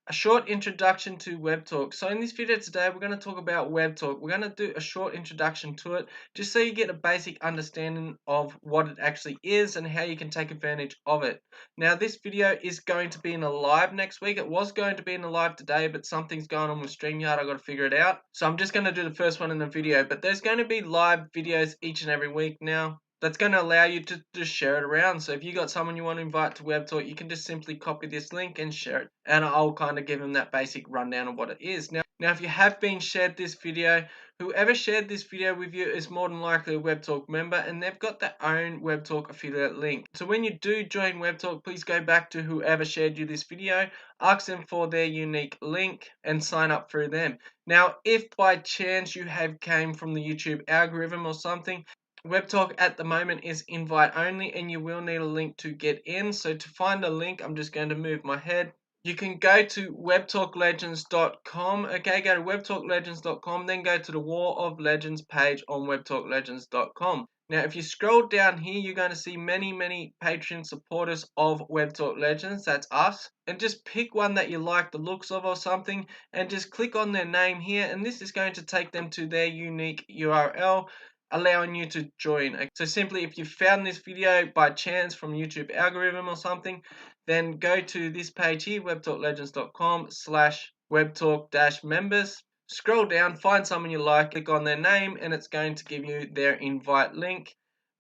A short introduction to Webtalk. So in this video today, we're going to talk about Webtalk. We're going to do a short introduction to it, just so you get a basic understanding of what it actually is and how you can take advantage of it. Now, this video is going to be in a live next week. It was going to be in a live today, but something's going on with StreamYard. I've got to figure it out. So I'm just going to do the first one in the video, but there's going to be live videos each and every week now. That's going to allow you to just share it around. So if you got someone you want to invite to Webtalk, you can just simply copy this link and share it. And I'll kind of give them that basic rundown of what it is. Now, if you have been shared this video, whoever shared this video with you is more than likely a Webtalk member, and they've got their own Webtalk affiliate link. So when you do join Webtalk, please go back to whoever shared you this video, ask them for their unique link, and sign up through them. Now, if by chance you have came from the YouTube algorithm or something, Webtalk at the moment is invite only, and you will need a link to get in. So to find a link, I'm just going to move my head. You can go to webtalklegends.com. Okay, go to webtalklegends.com, then go to the War of Legends page on webtalklegends.com. Now, if you scroll down here, you're going to see many Patreon supporters of Webtalk Legends. That's us. And just pick one that you like the looks of or something, and just click on their name here, and this is going to take them to their unique URL, allowing you to join. So simply, if you found this video by chance from YouTube algorithm or something, then go to this page here, webtalklegends.com/webtalk-members. Scroll down, find someone you like, click on their name, and it's going to give you their invite link.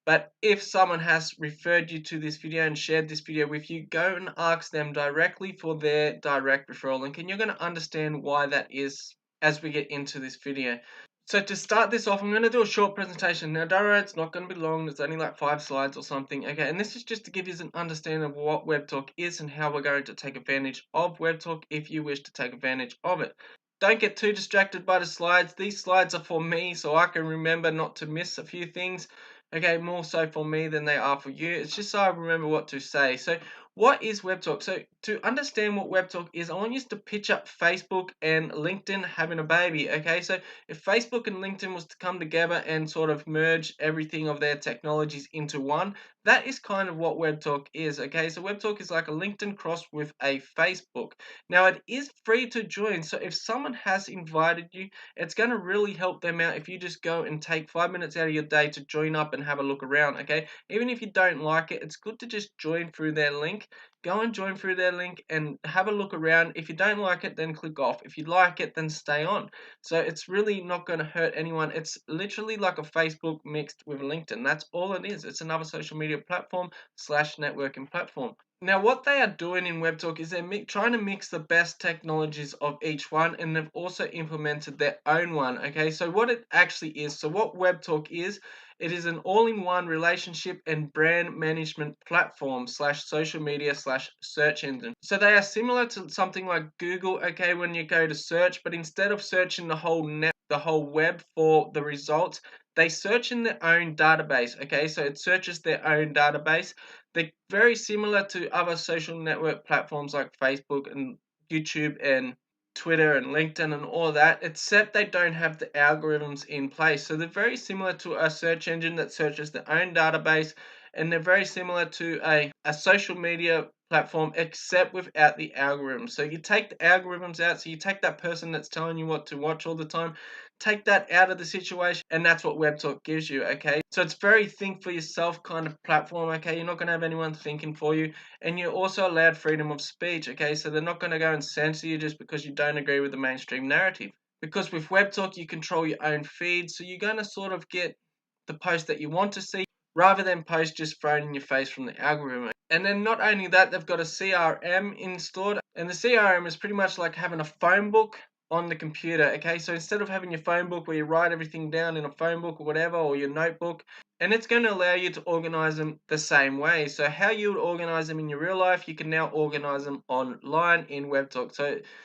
But if someone has referred you to this video and shared this video with you, go and ask them directly for their direct referral link, and you're going to understand why that is as we get into this video. So to start this off, I'm going to do a short presentation. Now, don't worry, it's not going to be long. It's only like 5 slides or something. Okay, and this is just to give you an understanding of what Webtalk is and how we're going to take advantage of Webtalk if you wish to take advantage of it. Don't get too distracted by the slides. These slides are for me, so I can remember not to miss a few things. Okay, more so for me than they are for you. It's just so I remember what to say. So what is Webtalk? So to understand what Webtalk is, I want you to picture Facebook and LinkedIn having a baby. Okay, so if Facebook and LinkedIn was to come together and sort of merge everything of their technologies into one, that is kind of what Webtalk is. Okay, so Webtalk is like a LinkedIn cross with a Facebook. Now, it is free to join, so if someone has invited you, it's going to really help them out if you just go and take 5 minutes out of your day to join up and have a look around. Okay, even if you don't like it, it's good to just join through their link. Go and join through their link and have a look around. If you don't like it, then click off. If you like it, then stay on. So it's really not going to hurt anyone. It's literally like a Facebook mixed with LinkedIn. That's all it is. It's another social media platform / networking platform. Now, what they are doing in Webtalk is they're trying to mix the best technologies of each one, and they've also implemented their own one. Okay, so what it actually is, so what Webtalk is, it is an all-in-one relationship and brand management platform / social media / search engine. So they are similar to something like Google, okay, when you go to search, but instead of searching the whole web for the results, they search in their own database. Okay, so it searches their own database. They're very similar to other social network platforms like Facebook and YouTube and Twitter and LinkedIn and all that, except they don't have the algorithms in place. So they're very similar to a search engine that searches their own database, and they're very similar to a social media platform, except without the algorithms. So you take the algorithms out, so you take that person that's telling you what to watch all the time, take that out of the situation, and that's what Webtalk gives you. Okay, so it's very think for yourself kind of platform. Okay, you're not going to have anyone thinking for you, and you're also allowed freedom of speech. Okay, so they're not going to go and censor you just because you don't agree with the mainstream narrative, because with Webtalk you control your own feed, so you're going to sort of get the post that you want to see rather than post just thrown in your face from the algorithm. And then not only that, they've got a CRM installed, and the CRM is pretty much like having a phone book on the computer. Okay, so instead of having your phone book where you write everything down in a phone book or whatever, or your notebook, and it's going to allow you to organize them the same way. So how you would organize them in your real life, you can now organize them online in Webtalk.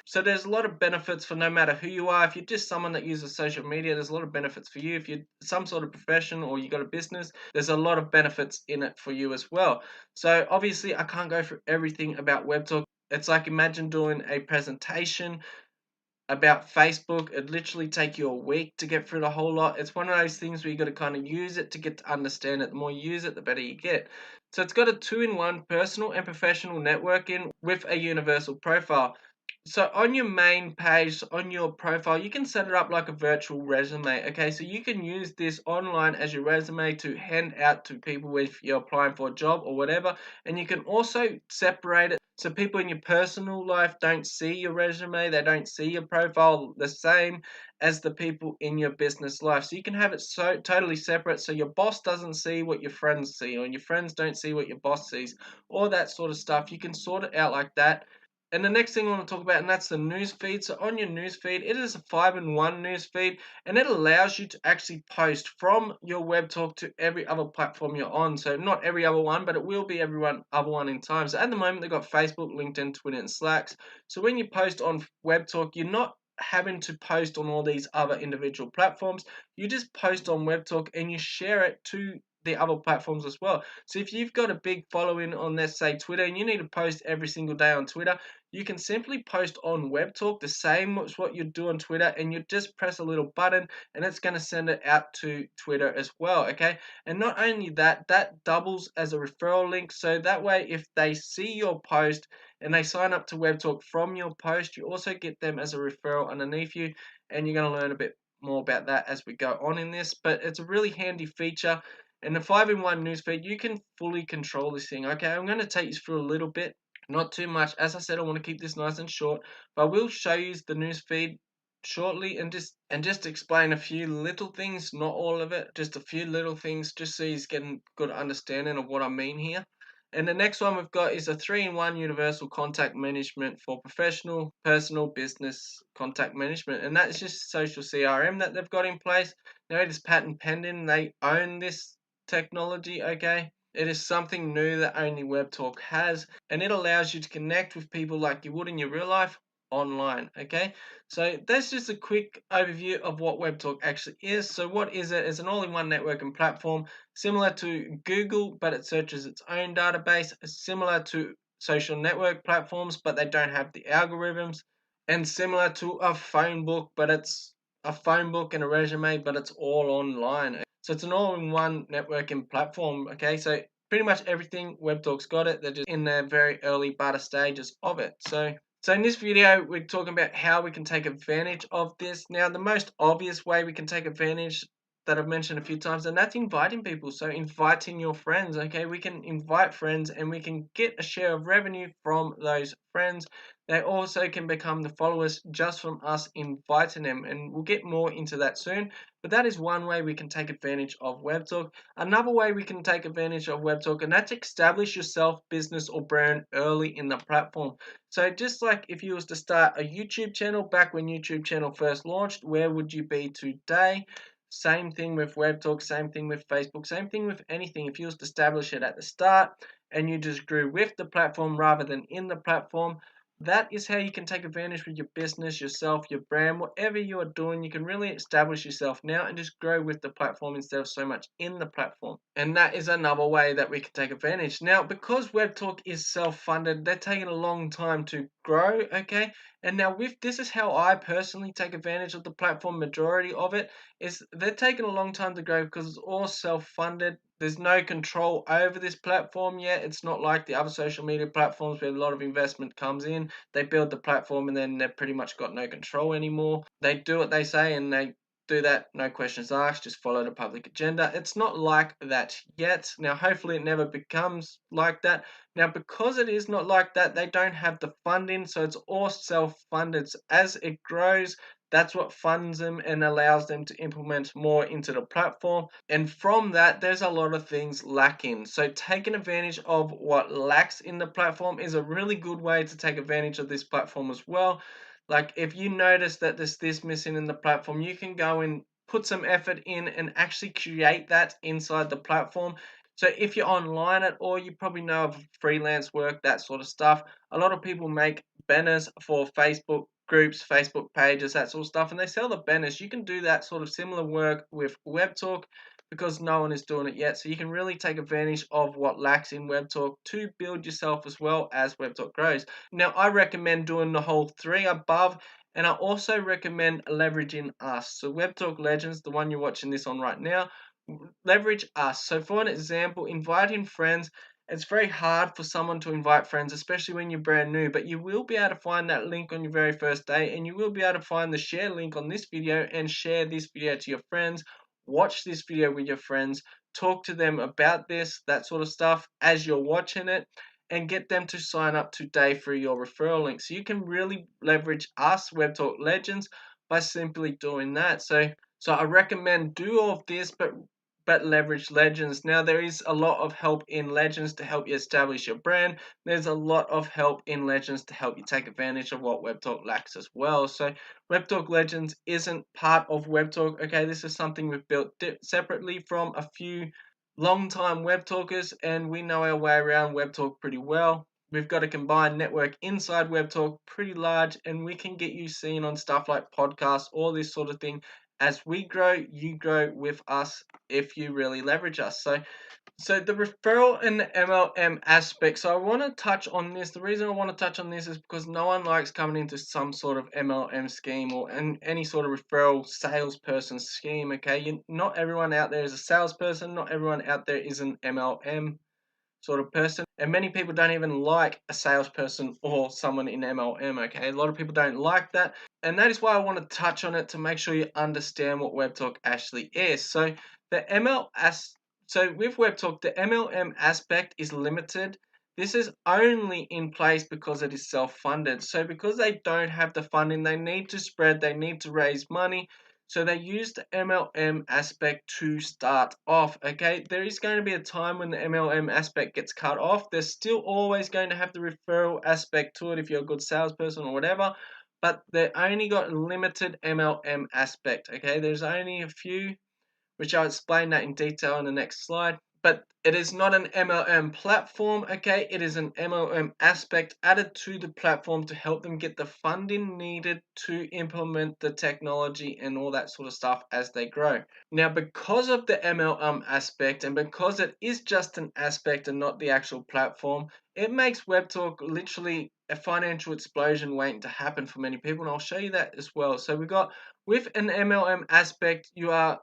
So there's a lot of benefits for no matter who you are. If you're just someone that uses social media, there's a lot of benefits for you. If you're some sort of profession or you got a business, there's a lot of benefits in it for you as well. So obviously I can't go through everything about Webtalk. It's like, imagine doing a presentation about Facebook. It'd literally take you a week to get through the whole lot. It's one of those things where you got to kind of use it to get to understand it. The more you use it, the better you get. So it's got a 2-in-1 personal and professional networking with a universal profile. So on your main page, on your profile, you can set it up like a virtual resume. Okay, so you can use this online as your resume to hand out to people if you're applying for a job or whatever. And you can also separate it so people in your personal life don't see your resume, they don't see your profile the same as the people in your business life. So you can have it so totally separate so your boss doesn't see what your friends see, or your friends don't see what your boss sees, all that sort of stuff. You can sort it out like that. And the next thing I want to talk about, and that's the news feed. So on your news feed, it is a 5-in-1 news feed, and it allows you to actually post from your Webtalk to every other platform you're on. So not every other one, but it will be every other one in time. So at the moment, they've got Facebook, LinkedIn, Twitter, and Slacks. So when you post on Webtalk, you're not having to post on all these other individual platforms. You just post on Webtalk and you share it to the other platforms as well. So if you've got a big following on, let's say, Twitter, and you need to post every single day on Twitter, you can simply post on Webtalk the same as what you do on Twitter, and you just press a little button and it's going to send it out to Twitter as well. Okay, and not only that, that doubles as a referral link. So that way, if they see your post and they sign up to Webtalk from your post, you also get them as a referral underneath you, and you're going to learn a bit more about that as we go on in this. But it's a really handy feature. And the 5-in-1 newsfeed, you can fully control this thing. Okay, I'm going to take you through a little bit, not too much. As I said, I want to keep this nice and short, but I will show you the newsfeed shortly and just explain a few little things, not all of it, just a few little things, just so you're getting good understanding of what I mean here. And the next one we've got is a 3-in-1 universal contact management for professional, personal, business contact management. And that's just social CRM that they've got in place. Now it is patent pending. They own this technology, okay? It is something new that only Webtalk has, and it allows you to connect with people like you would in your real life online, okay? So that's just a quick overview of what Webtalk actually is. So what is it? It's an all-in-one networking platform similar to Google, but it searches its own database, similar to social network platforms, but they don't have the algorithms, and similar to a phone book, but it's a phone book and a resume, but it's all online. So it's an all-in-one networking platform. Okay, so pretty much everything Webtalk's got it. They're just in the very early beta stages of it. So in this video, we're talking about how we can take advantage of this. Now, the most obvious way we can take advantage that I've mentioned a few times, and that's inviting people. So inviting your friends, okay? We can invite friends and we can get a share of revenue from those friends. They also can become the followers just from us inviting them, and we'll get more into that soon. But that is one way we can take advantage of Webtalk. Another way we can take advantage of Webtalk, and that's establish yourself, business, or brand early in the platform. So just like if you was to start a YouTube channel back when YouTube channel first launched, where would you be today? Same thing with Webtalk, same thing with Facebook, same thing with anything. If you was to establish it at the start and you just grew with the platform rather than in the platform, that is how you can take advantage with your business, yourself, your brand, whatever you are doing. You can really establish yourself now and just grow with the platform instead of so much in the platform. And that is another way that we can take advantage. Now, because Webtalk is self-funded, they're taking a long time to grow, okay? And now with this is how I personally take advantage of the platform. Majority of it is they're taking a long time to grow because it's all self-funded. There's no control over this platform yet. It's not like the other social media platforms where a lot of investment comes in. They build the platform and then they've pretty much got no control anymore. They do what they say and they do that, no questions asked, just follow the public agenda. It's not like that yet. Now, hopefully, it never becomes like that. Now, because it is not like that, they don't have the funding, so it's all self funded. So as it grows, that's what funds them and allows them to implement more into the platform. And from that, there's a lot of things lacking. So, taking advantage of what lacks in the platform is a really good way to take advantage of this platform as well. Like if you notice that there's this missing in the platform, you can go and put some effort in and actually create that inside the platform. So if you're online at all, you probably know of freelance work, that sort of stuff. A lot of people make banners for Facebook groups, Facebook pages, that sort of stuff, and they sell the banners. You can do that sort of similar work with Webtalk because no one is doing it yet. So you can really take advantage of what lacks in Webtalk to build yourself as well as Webtalk grows. Now, I recommend doing the whole three above, and I also recommend leveraging us. So, Webtalk Legends, the one you're watching this on right now, leverage us. So, for an example, inviting friends It's very hard for someone to invite friends, especially when you're brand new, but you will be able to find that link on your very first day, and you will be able to find the share link on this video and share this video to your friends. Watch this video with your friends, talk to them about this, that sort of stuff as you're watching it, and get them to sign up today through your referral link. So you can really leverage us, Webtalk Legends, by simply doing that. So I recommend do all of this, but leverage Legends. Now, there is a lot of help in Legends to help you establish your brand. There's a lot of help in Legends to help you take advantage of what Webtalk lacks as well. So Webtalk Legends isn't part of Webtalk. Okay, this is something we've built separately from a few long-time Webtalkers, and we know our way around Webtalk pretty well. We've got a combined network inside Webtalk pretty large, and we can get you seen on stuff like podcasts, all this sort of thing. As we grow, you grow with us if you really leverage us. So the referral and the MLM aspect. So I want to touch on this. The reason I want to touch on this is because no one likes coming into some sort of MLM scheme or any sort of referral salesperson scheme. Okay, not everyone out there is a salesperson. Not everyone out there is an MLM sort of person. And many people don't even like a salesperson or someone in MLM, okay? A lot of people don't like that. And that is why I want to touch on it to make sure you understand what WebTalk actually is. So the so with WebTalk, the MLM aspect is limited. This is only in place because it is self-funded. So because they don't have the funding, they need to spread, they need to raise money. So they use the MLM aspect to start off, okay? There is going to be a time when the MLM aspect gets cut off. There's still always going to have the referral aspect to it if you're a good salesperson or whatever, but they only got limited MLM aspect, okay? There's only a few, which I'll explain that in detail in the next slide. But it is not an MLM platform, okay? It is an MLM aspect added to the platform to help them get the funding needed to implement the technology and all that sort of stuff as they grow. Now, because of the MLM aspect and because it is just an aspect and not the actual platform, it makes WebTalk literally a financial explosion waiting to happen for many people, and I'll show you that as well. So we got with an MLM aspect, you are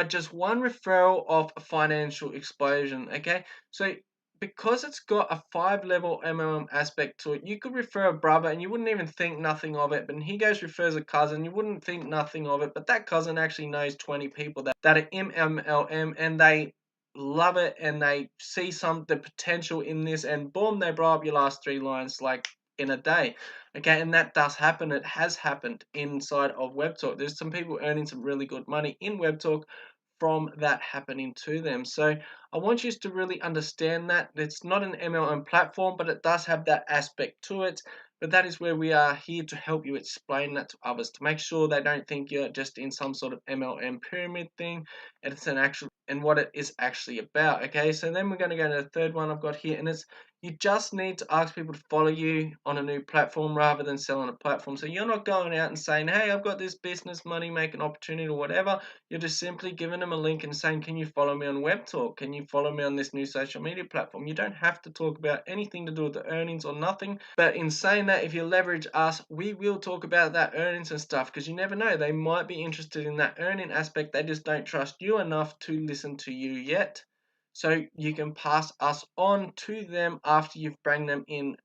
just one referral of a financial explosion, okay? So because it's got a 5-level MLM aspect to it, you could refer a brother and you wouldn't even think nothing of it, but he goes refers a cousin, you wouldn't think nothing of it, but that cousin actually knows 20 people that are in MLM and they love it and they see the potential in this, and boom, they blow up your last 3 lines like in a day. Okay, and that does happen. It has happened inside of WebTalk. There's some people earning some really good money in WebTalk from that happening to them. So I want you to really understand that it's not an MLM platform, but it does have that aspect to it. But that is where we are here to help you explain that to others, to make sure they don't think you're just in some sort of MLM pyramid thing. And it's an actual and what it is actually about. Okay, so then we're going to go to the third one I've got here, and it's you just need to ask people to follow you on a new platform rather than selling a platform. So you're not going out and saying, hey, I've got this business money making opportunity or whatever. You're just simply giving them a link and saying, can you follow me on WebTalk? Can you follow me on this new social media platform? You don't have to talk about anything to do with the earnings or nothing. But in saying that, if you leverage us, we will talk about that earnings and stuff, because you never know. They might be interested in that earning aspect. They just don't trust you enough to listen to you yet. So you can pass us on to them after you've brought them in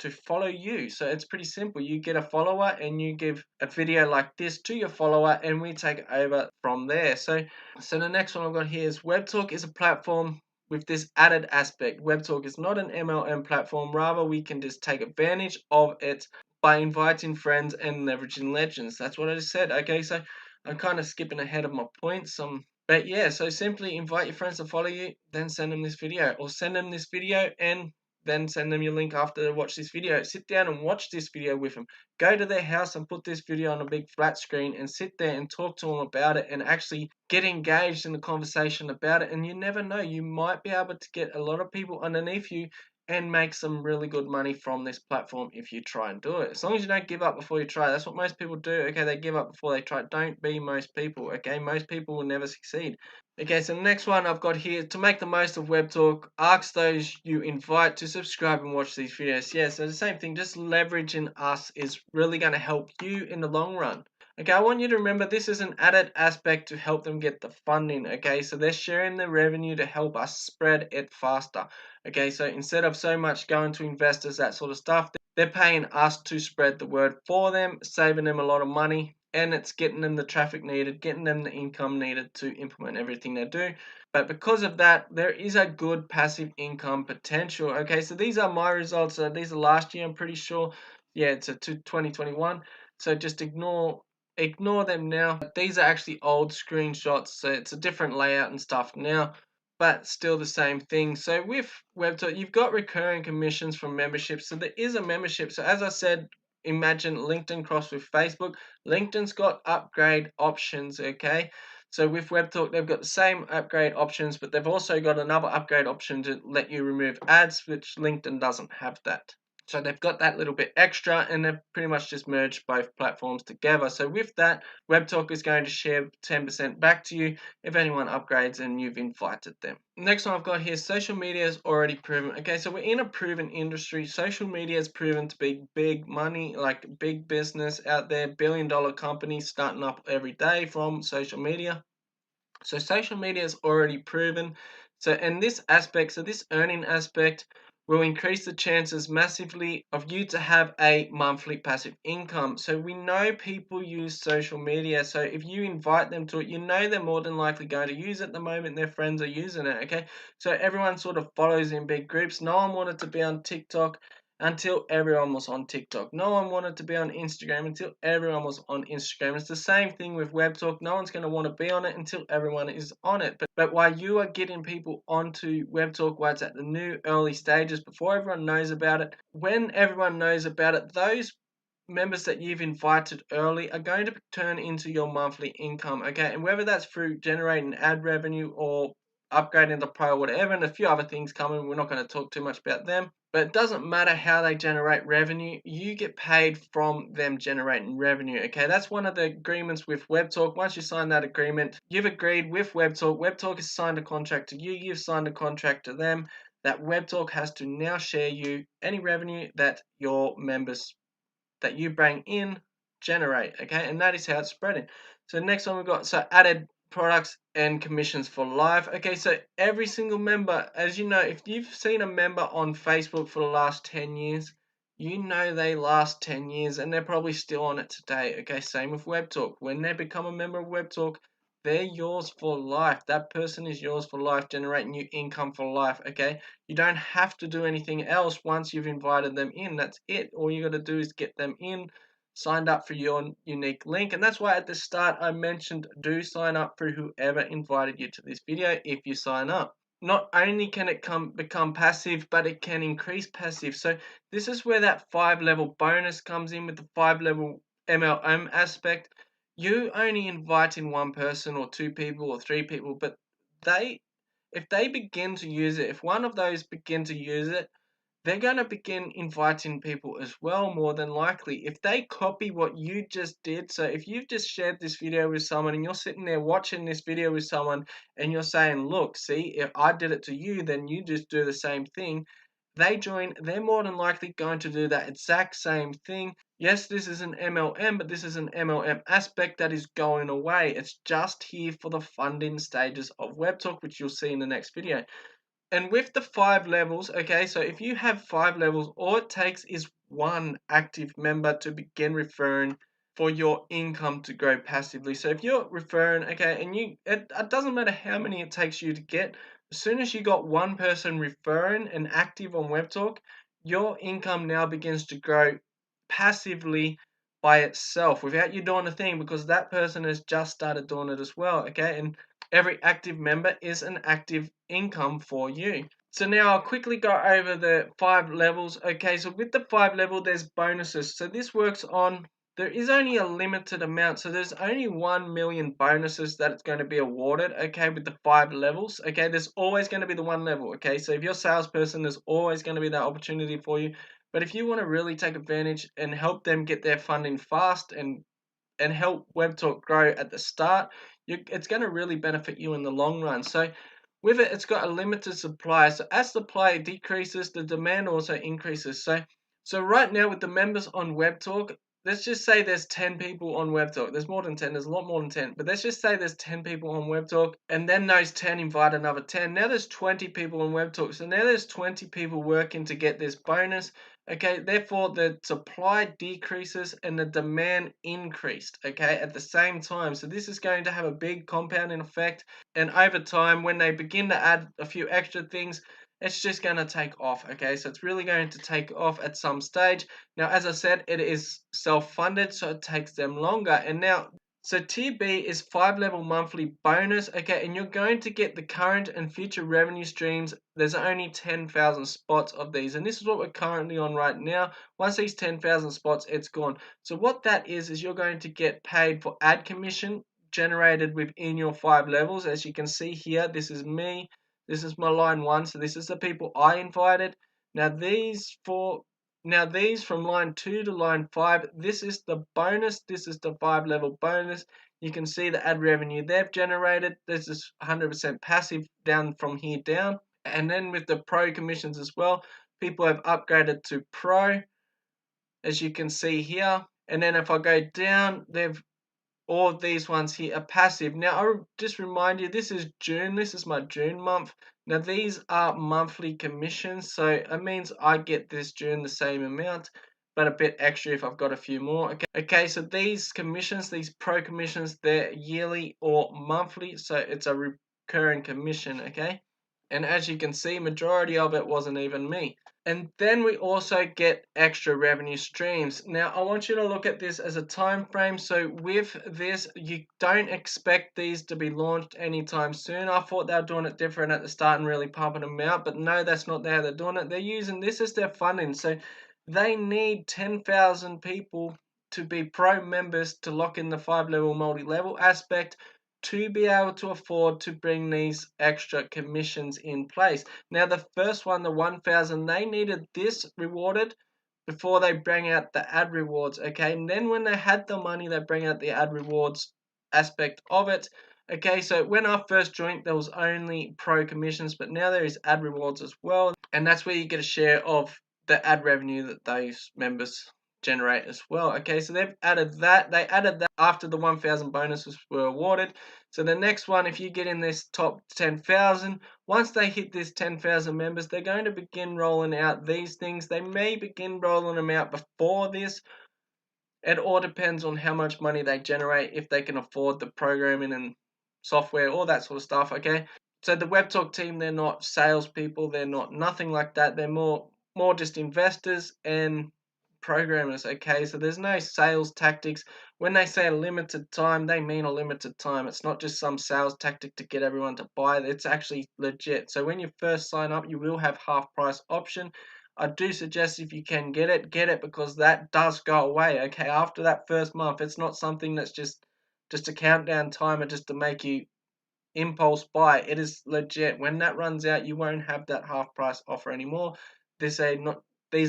to follow you. So it's pretty simple. You get a follower and you give a video like this to your follower and we take it over from there. So the next one I've got here is WebTalk is a platform with this added aspect. WebTalk is not an MLM platform. Rather, we can just take advantage of it by inviting friends and leveraging legends. That's what I just said. Okay, so I'm kind of skipping ahead of my points. But yeah, so simply invite your friends to follow you, then send them this video, or send them this video and then send them your link after they watch this video. Sit down and watch this video with them. Go to their house and put this video on a big flat screen and sit there and talk to them about it and actually get engaged in the conversation about it. And you never know, you might be able to get a lot of people underneath you and make some really good money from this platform if you try and do it. As long as you don't give up before you try. That's what most people do. Okay, they give up before they try. Don't be most people. Okay, most people will never succeed. Okay, so the next one I've got here, to make the most of WebTalk, ask those you invite to subscribe and watch these videos. Yeah, so the same thing, just leveraging us is really going to help you in the long run. Okay, I want you to remember this is an added aspect to help them get the funding. Okay, so they're sharing the revenue to help us spread it faster. Okay, so instead of so much going to investors, that sort of stuff, they're paying us to spread the word for them, saving them a lot of money, and it's getting them the traffic needed, getting them the income needed to implement everything they do. But because of that, there is a good passive income potential. Okay, so these are my results. These are last year, I'm pretty sure. Yeah, it's a 2021. So just ignore them now. These are actually old screenshots, so it's a different layout and stuff now, but still the same thing. So with Webtalk, you've got recurring commissions from memberships. So there is a membership. So as I said, imagine LinkedIn crossed with Facebook. LinkedIn's got upgrade options, okay? So with Webtalk, they've got the same upgrade options, but they've also got another upgrade option to let you remove ads, which LinkedIn doesn't have that. So they've got that little bit extra, and they've pretty much just merged both platforms together. So with that, Webtalk is going to share 10% back to you if anyone upgrades and you've invited them. Next one I've got here, social media is already proven. Okay, so we're in a proven industry. Social media is proven to be big money, like big business out there, billion-dollar companies starting up every day from social media. So social media is already proven. So in this aspect, so this earning aspect will increase the chances massively of you to have a monthly passive income. So we know people use social media. So if you invite them to it, you know they're more than likely going to use it the moment their friends are using it. Okay. So everyone sort of follows in big groups. No one wanted to be on TikTok until everyone was on TikTok. No one wanted to be on Instagram until everyone was on Instagram. It's the same thing with Webtalk. No one's going to want to be on it until everyone is on it. But while you are getting people onto Webtalk, while it's at the new early stages, before everyone knows about it, when everyone knows about it, those members that you've invited early are going to turn into your monthly income, okay? And whether that's through generating ad revenue or upgrading the pro or whatever, and a few other things coming, we're not going to talk too much about them. But it doesn't matter how they generate revenue, you get paid from them generating revenue, okay? That's one of the agreements with Webtalk. Once you sign that agreement, you've agreed with Webtalk. Webtalk has signed a contract to you, you've signed a contract to them, that Webtalk has to now share you any revenue that your members that you bring in generate, okay? And that is how it's spreading. So next one we've got, so added products and commissions for life. Okay, so every single member, as you know, if you've seen a member on Facebook for the last 10 years, you know they last 10 years and they're probably still on it today. Okay, same with Webtalk. When they become a member of Webtalk, they're yours for life. That person is yours for life, generating you income for life, okay? You don't have to do anything else once you've invited them in. That's it. All you got to do is get them in, signed up for your unique link. And that's why at the start I mentioned do sign up for whoever invited you to this video if you sign up. Not only can it become passive, but it can increase passive. So this is where that 5-level bonus comes in with the 5-level MLM aspect. You only inviting one person or two people or three people, but if they begin to use it, if one of those begin to use it, they're going to begin inviting people as well, more than likely. If they copy what you just did, so if you've just shared this video with someone and you're sitting there watching this video with someone and you're saying, look, see, if I did it to you, then you just do the same thing. They join, they're more than likely going to do that exact same thing. Yes, this is an MLM, but this is an MLM aspect that is going away. It's just here for the funding stages of Webtalk, which you'll see in the next video. And with the 5 levels, okay, so if you have 5 levels, all it takes is one active member to begin referring for your income to grow passively. So if you're referring, okay, and it doesn't matter how many it takes you to get, as soon as you got one person referring and active on Webtalk, your income now begins to grow passively by itself without you doing a thing, because that person has just started doing it as well, okay? And every active member is an active income for you. So now I'll quickly go over the 5 levels. Okay, so with the 5 level, there's bonuses. So this works on, there is only a limited amount. So there's only 1 million bonuses that it's going to be awarded, okay, with the 5 levels. Okay, there's always going to be the 1 level, okay? So if you're a salesperson, there's always going to be that opportunity for you. But if you want to really take advantage and help them get their funding fast and help Webtalk grow at the start, it's going to really benefit you in the long run. So with it, it's got a limited supply. So as supply decreases, the demand also increases. So right now with the members on Webtalk, let's just say there's 10 people on Webtalk. There's more than 10, there's a lot more than 10. But let's just say there's 10 people on Webtalk, and then those 10 invite another 10. Now there's 20 people on Webtalk. So now there's 20 people working to get this bonus. Okay, therefore the supply decreases and the demand increased, okay, at the same time. So this is going to have a big compounding effect. And over time, when they begin to add a few extra things, it's just going to take off, okay? So it's really going to take off at some stage. Now, as I said, it is self-funded, so it takes them longer. And now, so tier B is 5-level monthly bonus, okay? And you're going to get the current and future revenue streams. There's only 10,000 spots of these, and this is what we're currently on right now. Once these 10,000 spots, it's gone. So what that is you're going to get paid for ad commission generated within your 5 levels. As you can see here, this is me. This is my line 1, so this is the people I invited. Now these from line 2 to line 5, this is the bonus. This is the 5-level bonus. You can see the ad revenue they've generated. This is 100% passive down from here down. And then with the pro commissions as well, people have upgraded to pro, as you can see here. And then if I go down, all of these ones here are passive. Now, I'll just remind you, this is June. This is my June month. Now, these are monthly commissions, so it means I get this June the same amount, but a bit extra if I've got a few more. Okay, so these commissions, these pro commissions, they're yearly or monthly, so it's a recurring commission, okay? And as you can see, majority of it wasn't even me. And then we also get extra revenue streams. Now, I want you to look at this as a time frame. So with this, you don't expect these to be launched anytime soon. I thought they were doing it different at the start and really pumping them out, but no, that's not how they're doing it. They're using this as their funding. So they need 10,000 people to be pro members to lock in the 5-level multi-level aspect to be able to afford to bring these extra commissions in place. Now, the first one, the 1,000, they needed this rewarded before they bring out the ad rewards, okay? And then when they had the money, they bring out the ad rewards aspect of it. Okay, so when I first joined, there was only pro commissions, but now there is ad rewards as well. And that's where you get a share of the ad revenue that those members generate as well. Okay, so they've added that. They added that after the 1,000 bonuses were awarded. So the next one, if you get in this top 10,000, once they hit this 10,000 members, they're going to begin rolling out these things. They may begin rolling them out before this. It all depends on how much money they generate, if they can afford the programming and software, all that sort of stuff, okay? So the Webtalk team, they're not salespeople, they're not nothing like that. They're more just investors and programmers, okay? So there's no sales tactics. When they say a limited time, they mean a limited time. It's not just some sales tactic to get everyone to buy. It's actually legit. So when you first sign up, you will have half price option. I do suggest if you can get it because that does go away, okay? After that first month, it's not something that's just a countdown timer just to make you impulse buy. It is legit. When that runs out, you won't have that half price offer anymore. These are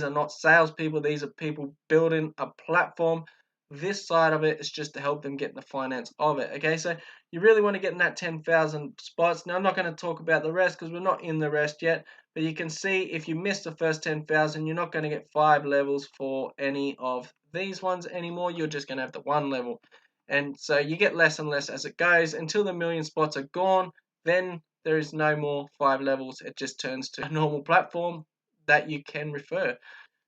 not salespeople. These are people building a platform. This side of it is just to help them get the finance of it. Okay, so you really want to get in that 10,000 spots. Now I'm not going to talk about the rest because we're not in the rest yet. But you can see if you miss the first 10,000, you're not going to get 5 levels for any of these ones anymore. You're just going to have the 1 level. And so you get less and less as it goes until the million spots are gone. Then there is no more 5 levels. It just turns to a normal platform that you can refer.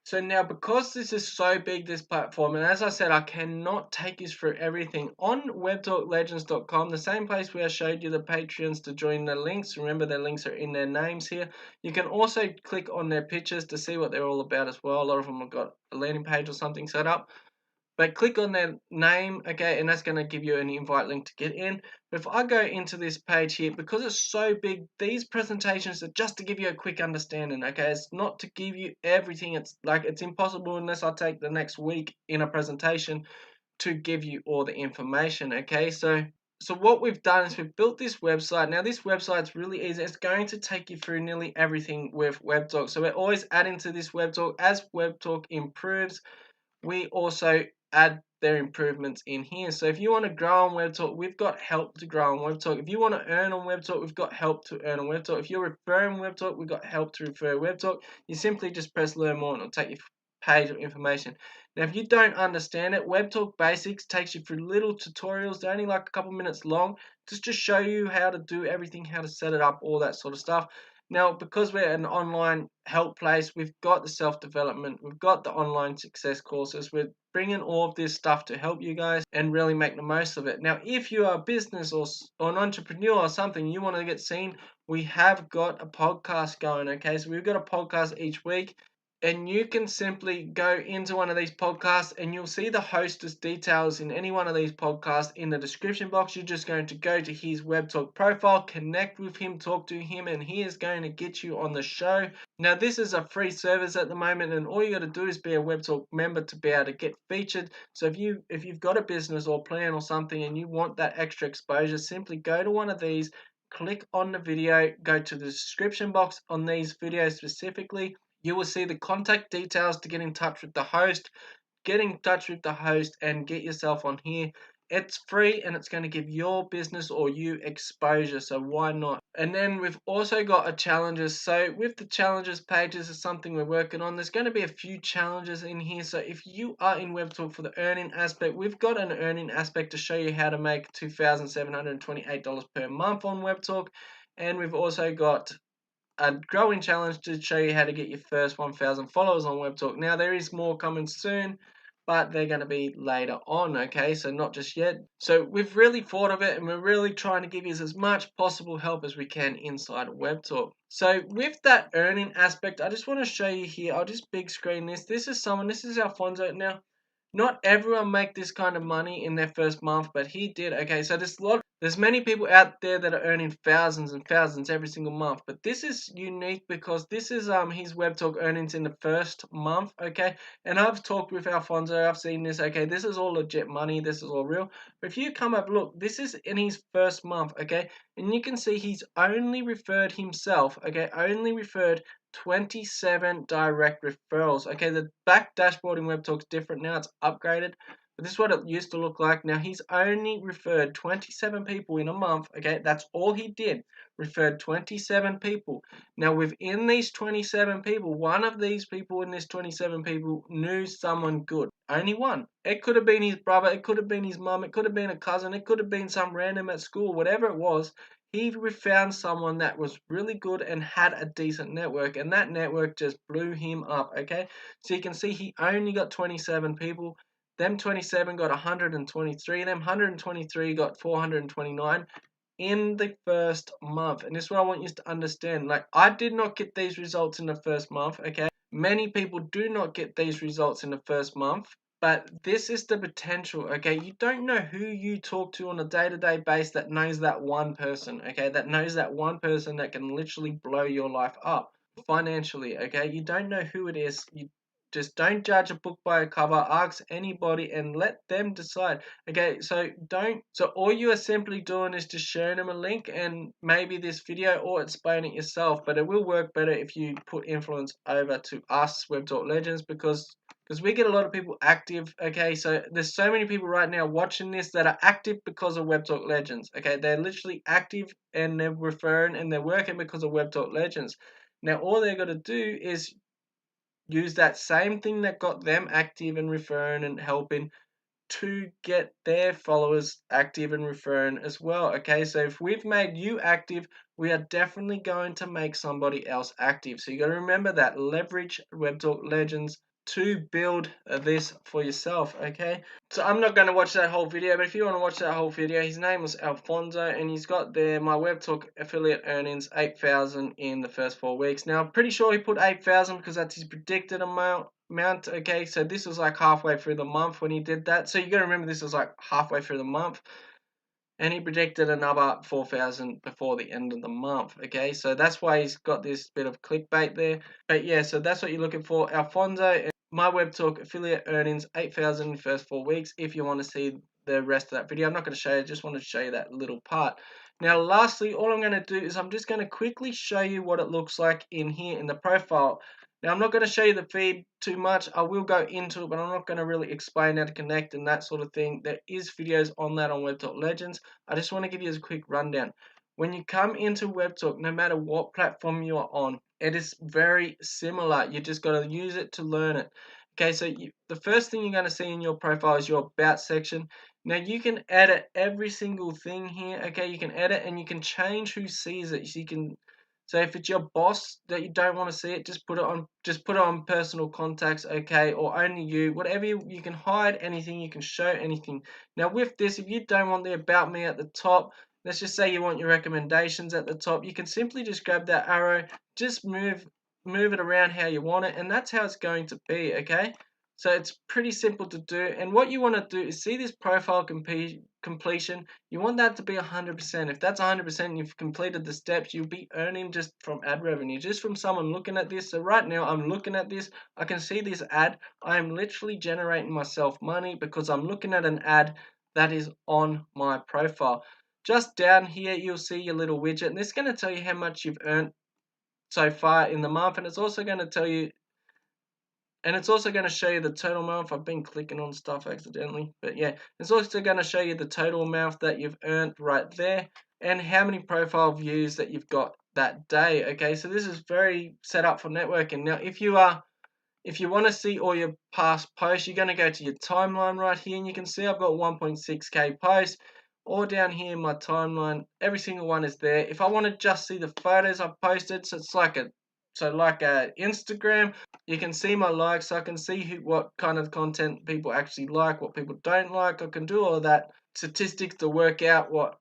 So now, because this is so big, this platform, and as I said, I cannot take you through everything. On webtalklegends.com, the same place where I showed you the Patreons to join the links, remember their links are in their names here. You can also click on their pictures to see what they're all about as well. A lot of them have got a landing page or something set up. But click on their name, okay, and that's going to give you an invite link to get in. But if I go into this page here, because it's so big, these presentations are just to give you a quick understanding, okay? It's not to give you everything. It's impossible unless I take the next week in a presentation to give you all the information, okay? So what we've done is we've built this website. Now this website's really easy. It's going to take you through nearly everything with Webtalk. So we're always adding to this Webtalk. As Webtalk improves, we also add their improvements in here. So if you want to grow on Webtalk, we've got help to grow on Webtalk. If you want to earn on Webtalk, we've got help to earn on Webtalk. If you're referring Webtalk, we've got help to refer Webtalk. You simply just press learn more and it'll take you page of information. Now, if you don't understand it, Webtalk Basics takes you through little tutorials. They're only like a couple minutes long, just to show you how to do everything, how to set it up, all that sort of stuff. Now, because we're an online help place, we've got the self-development, we've got the online success courses, we're bringing all of this stuff to help you guys and really make the most of it. Now, if you are a business or an entrepreneur or something, you want to get seen, we have got a podcast going, okay? So we've got a podcast each week, and you can simply go into one of these podcasts and you'll see the host's details in any one of these podcasts in the description box. You're just going to go to his Webtalk profile, connect with him, talk to him, and he is going to get you on the show. Now, this is a free service at the moment, and all you got to do is be a Webtalk member to be able to get featured. So if you've got a business or plan or something and you want that extra exposure, simply go to one of these, click on the video, go to the description box on these videos specifically. You will see the contact details to get in touch with the host. Get in touch with the host and get yourself on here. It's free and it's going to give your business or you exposure, so why not? And then we've also got a challenges. So with the challenges pages is something we're working on. There's going to be a few challenges in here. So if you are in Webtalk for the earning aspect, we've got an earning aspect to show you how to make $2,728 per month on Webtalk. And we've also got a growing challenge to show you how to get your first 1,000 followers on Webtalk. Now, there is more coming soon, but they're going to be later on, okay? So not just yet. So we've really thought of it, and we're really trying to give you as much possible help as we can inside of Webtalk. So with that earning aspect, I just want to show you here. I'll just big screen this. This is Alfonso. Now, not everyone make this kind of money in their first month, but he did. Okay, so there's many people out there that are earning thousands and thousands every single month, but this is unique because this is his Webtalk earnings in the first month. Okay, and I've talked with Alfonso, I've seen this. Okay, this is all legit money, this is all real. But if you come up, look, this is in his first month. Okay, and you can see he's only referred himself. Okay, only referred 27 direct referrals. Okay, the back dashboard in Webtalk is different now, it's upgraded. But this is what it used to look like. Now, he's only referred 27 people in a month. Okay, that's all he did. Referred 27 people. Now, within these 27 people, one of these people in this 27 people knew someone good. Only one. It could have been his brother, it could have been his mum, it could have been a cousin, it could have been some random at school, whatever it was. He found someone that was really good and had a decent network, and that network just blew him up. Okay, so you can see he only got 27 people. Them 27 got 123. Them 123 got 429 in the first month. And this is what I want you to understand. Like, I did not get these results in the first month. Okay, many people do not get these results in the first month. But this is the potential, okay? You don't know who you talk to on a day-to-day basis that knows that one person, okay? That knows that one person that can literally blow your life up financially, okay? You don't know who it is. You just don't judge a book by a cover. Ask anybody and let them decide. Okay, so all you are simply doing is just sharing them a link and maybe this video or explain it yourself. But it will work better if you put influence over to us, Webtalk Legends, because we get a lot of people active. Okay, so there's so many people right now watching this that are active because of Webtalk Legends. Okay, they're literally active and they're referring and they're working because of Webtalk Legends. Now, all they're going to do is use that same thing that got them active and referring and helping to get their followers active and referring as well. Okay, so if we've made you active, we are definitely going to make somebody else active. So you got to remember that. Leverage Webtalk Legends to build this for yourself. Okay, so I'm not going to watch that whole video, but if you want to watch that whole video, his name was Alfonso, and he's got there my Webtalk affiliate earnings 8,000 in the first 4 weeks. Now I'm pretty sure he put 8,000 because that's his predicted amount. Okay, so this was like halfway through the month when he did that. So you got to remember this was like halfway through the month. And he predicted another 4,000 before the end of the month. Okay, so that's why he's got this bit of clickbait there. But yeah, so that's what you're looking for. Alfonso, my Webtalk affiliate earnings 8,000 in the first 4 weeks. If you want to see the rest of that video, I'm not going to show you, I just wanted to show you that little part. Now, lastly, all I'm going to do is I'm just going to quickly show you what it looks like in here in the profile. Now, I'm not going to show you the feed too much. I will go into it, but I'm not going to really explain how to connect and that sort of thing. There is videos on that on Webtalk Legends. I just want to give you a quick rundown. When you come into Webtalk, no matter what platform you are on, it is very similar. You just got to use it to learn it. Okay, so the first thing you're going to see in your profile is your about section. Now you can edit every single thing here. Okay, you can edit and you can change who sees it. So you can, so if it's your boss that you don't want to see it, just put it on personal contacts. Okay, or only you. Whatever you can hide anything, you can show anything. Now with this, if you don't want the about me at the top, let's just say you want your recommendations at the top, you can simply just grab that arrow, just move it around how you want it, and that's how it's going to be. Okay, so it's pretty simple to do, and what you want to do is see this profile completion. You want that to be 100%. If that's 100%, you've completed the steps, you'll be earning just from ad revenue, just from someone looking at this. So right now I'm looking at this, I can see this ad, I am literally generating myself money because I'm looking at an ad that is on my profile. Just down here you'll see your little widget, and this is going to tell you how much you've earned so far in the month, and it's also going to tell you, and it's also going to show you the total amount. I've been clicking on stuff accidentally, but yeah, it's also going to show you the total amount that you've earned right there, and how many profile views that you've got that day. Okay, so this is very set up for networking. Now if you want to see all your past posts, you're going to go to your timeline right here, and you can see I've got 1.6k posts. Or down here in my timeline, every single one is there. If I want to just see the photos I've posted, so it's like a Instagram, you can see my likes, so I can see what kind of content people actually like, what people don't like. I can do all of that statistics to work out what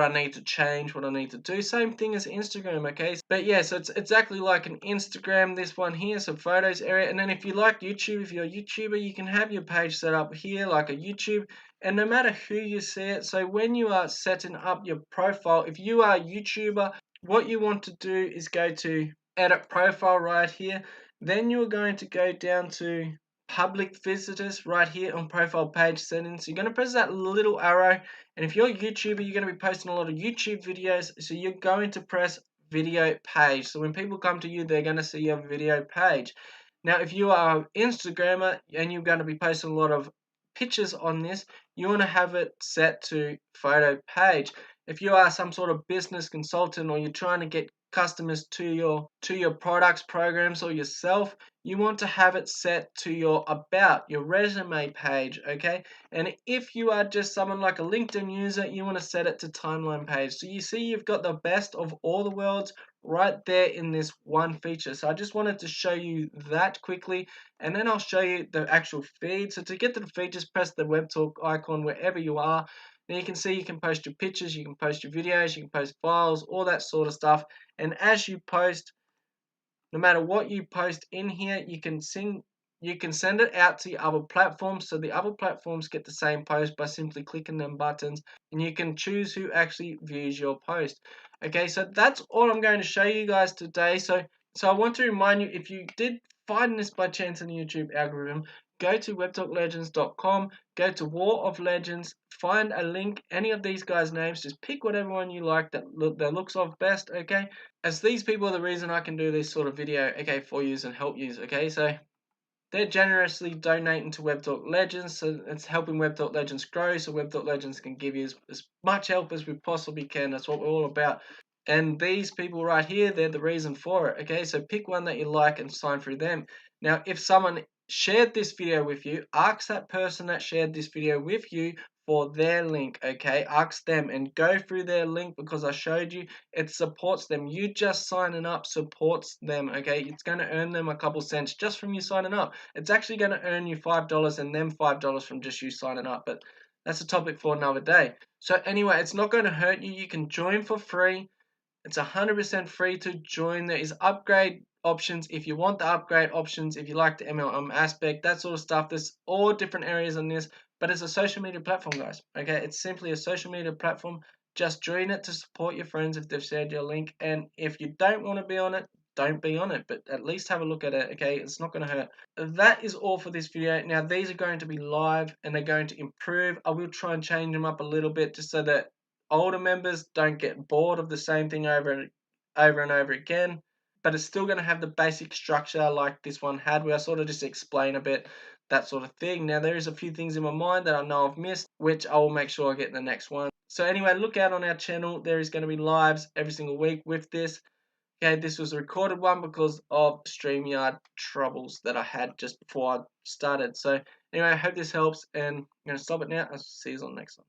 I need to change, what I need to do. Same thing as Instagram, okay? But yeah, so it's exactly like an Instagram, this one here, so photos area. And then if you like YouTube, if you're a YouTuber, you can have your page set up here like a YouTube, and no matter who you see it, so when you are setting up your profile, if you are a YouTuber, what you want to do is go to edit profile right here. Then you're going to go down to public visitors right here on profile page settings. You're going to press that little arrow, and if you're a YouTuber, you're going to be posting a lot of YouTube videos, so you're going to press video page. So when people come to you, they're going to see your video page. Now if you are an Instagrammer and you're going to be posting a lot of pictures on this, you want to have it set to photo page. If you are some sort of business consultant, or you're trying to get customers to your products, programs, or yourself, you want to have it set to your about, your resume page. Okay, and if you are just someone like a LinkedIn user, you want to set it to timeline page. So you see you've got the best of all the worlds right there in this one feature. So I just wanted to show you that quickly, and then I'll show you the actual feed. So to get to the feed, just press the Webtalk icon wherever you are. Now you can see you can post your pictures, you can post your videos, you can post files, all that sort of stuff. And as you post, no matter what you post in here, you can send it out to your other platforms, so the other platforms get the same post by simply clicking them buttons, and you can choose who actually views your post. Okay, so that's all I'm going to show you guys today. So I want to remind you, if you did find this by chance in the YouTube algorithm, go to webtalklegends.com, go to War of Legends, find a link, any of these guys' names, just pick whatever one you like that looks of best. Okay, as these people are the reason I can do this sort of video, okay, for you and help you. Okay, so they're generously donating to Webtalk Legends, so it's helping Webtalk Legends grow, so Webtalk Legends can give you as much help as we possibly can. That's what we're all about. And these people right here, they're the reason for it. Okay, so pick one that you like and sign through them. Now, if someone shared this video with you, ask that person that shared this video with you for their link. Okay, ask them and go through their link, because I showed you it supports them. You just signing up supports them. Okay, it's going to earn them a couple cents just from you signing up. It's actually going to earn you $5 and them $5 from just you signing up, but that's a topic for another day. So anyway, it's not going to hurt you. You can join for free. It's 100% free to join. There is upgrade options if you want the upgrade options, if you like the MLM aspect, that sort of stuff. There's all different areas on this, but it's a social media platform, guys. Okay, it's simply a social media platform. Just join it to support your friends if they've shared your link. And if you don't want to be on it, don't be on it, but at least have a look at it. Okay, it's not going to hurt. That is all for this video. Now these are going to be live and they're going to improve. I will try and change them up a little bit just so that older members don't get bored of the same thing over and over again, but it's still going to have the basic structure like this one had, where I sort of just explain a bit, that sort of thing. Now there is a few things in my mind that I know I've missed, which I will make sure I get in the next one. So anyway, look out on our channel. There is going to be lives every single week with this Okay, this was a recorded one because of StreamYard troubles that I had just before I started. So anyway, I hope this helps, and I'm going to stop it now. I'll see you on the next one.